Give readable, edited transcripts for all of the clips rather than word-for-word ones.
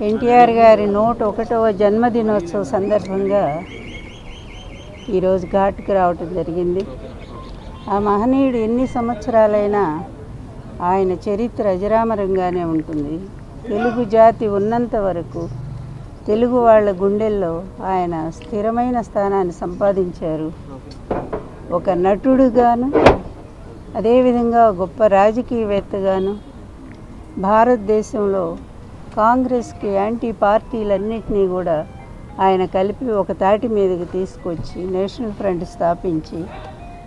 ఎన్టీఆర్ గారి 101వ జన్మదినోత్సవ సందర్భంగా ఈరోజు ఘాట్కి రావటం జరిగింది. ఆ మహనీయుడు ఎన్ని సంవత్సరాలైనా ఆయన చరిత్ర అజరామరంగానే ఉంటుంది. తెలుగు జాతి ఉన్నంత వరకు తెలుగు వాళ్ళ గుండెల్లో ఆయన స్థిరమైన స్థానాన్ని సంపాదించారు. ఒక నటుడుగాను, అదేవిధంగా గొప్ప రాజకీయవేత్తగాను భారతదేశంలో కాంగ్రెస్కి యాంటీ పార్టీలన్నింటినీ కూడా ఆయన కలిపి ఒక తాటి మీదకి తీసుకొచ్చి నేషనల్ ఫ్రంట్ స్థాపించి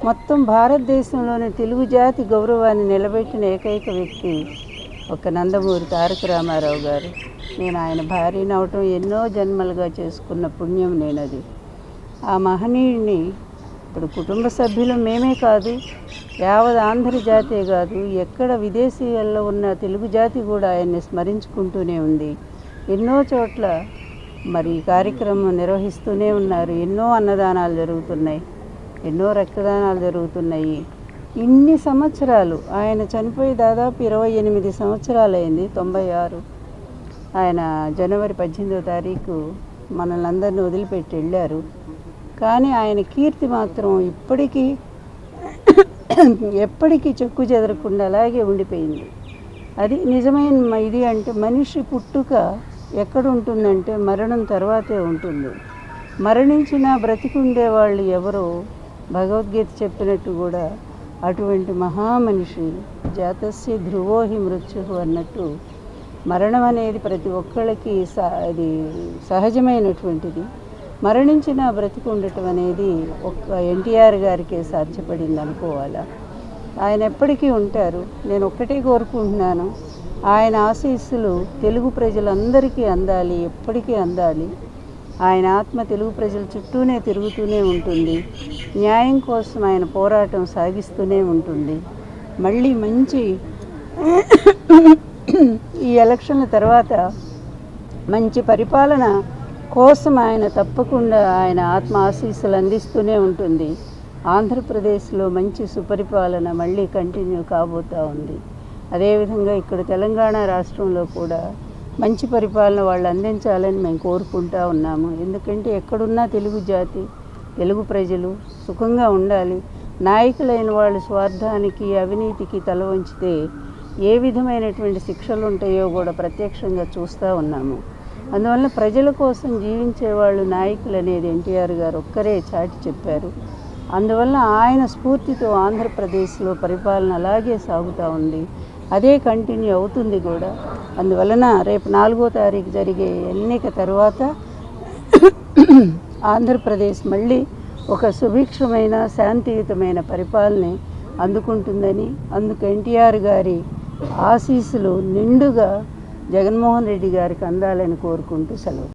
మొత్తం భారతదేశంలోని తెలుగు జాతి గౌరవాన్ని నిలబెట్టిన ఏకైక వ్యక్తి ఒక నందమూరి తారక రామారావు గారు. నేను ఆయన భార్యని అవటం ఎన్నో జన్మలుగా చేసుకున్న పుణ్యం నేనది. ఆ మహనీయుడిని ఇప్పుడు కుటుంబ సభ్యులు మేమే కాదు, యావత్ ఆంధ్ర జాతే కాదు, ఎక్కడ విదేశీయాల్లో ఉన్న తెలుగు జాతి కూడా ఆయన్ని స్మరించుకుంటూనే ఉంది. ఎన్నో చోట్ల మరి కార్యక్రమం నిర్వహిస్తూనే ఉన్నారు. ఎన్నో అన్నదానాలు జరుగుతున్నాయి, ఎన్నో రక్తదానాలు జరుగుతున్నాయి. ఇన్ని సంవత్సరాలు ఆయన చనిపోయి దాదాపు 28 సంవత్సరాలు అయింది. 96 ఆయన జనవరి 18వ తారీఖు మనల్ని అందరినీ వదిలిపెట్టి వెళ్ళారు. కానీ ఆయన కీర్తి మాత్రం ఎప్పటికీ చెక్కు చెదరకుండా అలాగే ఉండిపోయింది. అది నిజమైన ఇది. అంటే మనిషి పుట్టుక ఎక్కడ ఉంటుందంటే మరణం తర్వాతే ఉంటుంది. మరణించిన బ్రతికుండే వాళ్ళు ఎవరో భగవద్గీత చెప్పినట్టు కూడా అటువంటి మహామనిషి జాతస్య ధ్రువోహి మృత్యు అన్నట్టు మరణం అనేది ప్రతి ఒక్కళ్ళకి అది సహజమైనటువంటిది. మరణించిన బ్రతికి ఉండటం అనేది ఒక్క ఎన్టీఆర్ గారికే సాధ్యపడింది అనుకోవాలా. ఆయన ఎప్పటికీ ఉంటారు. నేను ఒక్కటే కోరుకుంటున్నాను, ఆయన ఆశీస్సులు తెలుగు ప్రజలందరికీ అందాలి, ఎప్పటికీ అందాలి. ఆయన ఆత్మ తెలుగు ప్రజల చుట్టూనే తిరుగుతూనే ఉంటుంది. న్యాయం కోసం ఆయన పోరాటం సాగిస్తూనే ఉంటుంది. మళ్ళీ మంచి ఈ ఎలక్షన్ల తర్వాత మంచి పరిపాలన కోసం ఆయన తప్పకుండా ఆయన ఆత్మ ఆశీస్సులు అందిస్తూనే ఉంటుంది. ఆంధ్రప్రదేశ్లో మంచి సుపరిపాలన మళ్ళీ కంటిన్యూ కాబోతూ ఉంది. అదేవిధంగా ఇక్కడ తెలంగాణ రాష్ట్రంలో కూడా మంచి పరిపాలన వాళ్ళు అందించాలని మేము కోరుకుంటూ ఉన్నాము. ఎందుకంటే ఎక్కడున్నా తెలుగు జాతి, తెలుగు ప్రజలు సుఖంగా ఉండాలి. నాయకులైన వాళ్ళు స్వార్థానికి, అవినీతికి తల వంచితే ఏ విధమైనటువంటి శిక్షలు ఉంటాయో కూడా ప్రత్యక్షంగా చూస్తూ ఉన్నాము. అందువల్ల ప్రజల కోసం జీవించేవాళ్ళు నాయకులు అనేది ఎన్టీఆర్ గారు ఒక్కరే చాటి చెప్పారు. అందువల్ల ఆయన స్ఫూర్తితో ఆంధ్రప్రదేశ్లో పరిపాలన అలాగే సాగుతూ ఉంది. అదే కంటిన్యూ అవుతుంది కూడా. అందువలన రేపు 4వ తారీఖు జరిగే ఎన్నిక తర్వాత ఆంధ్రప్రదేశ్ మళ్ళీ ఒక సుభిక్షమైన శాంతియుతమైన పరిపాలన అందుకుంటుందని, అందుకు ఎన్టీఆర్ గారి ఆశీస్సులు నిండుగా జగన్మోహన్ రెడ్డి గారికి అందాలని కోరుకుంటూ సెలవు.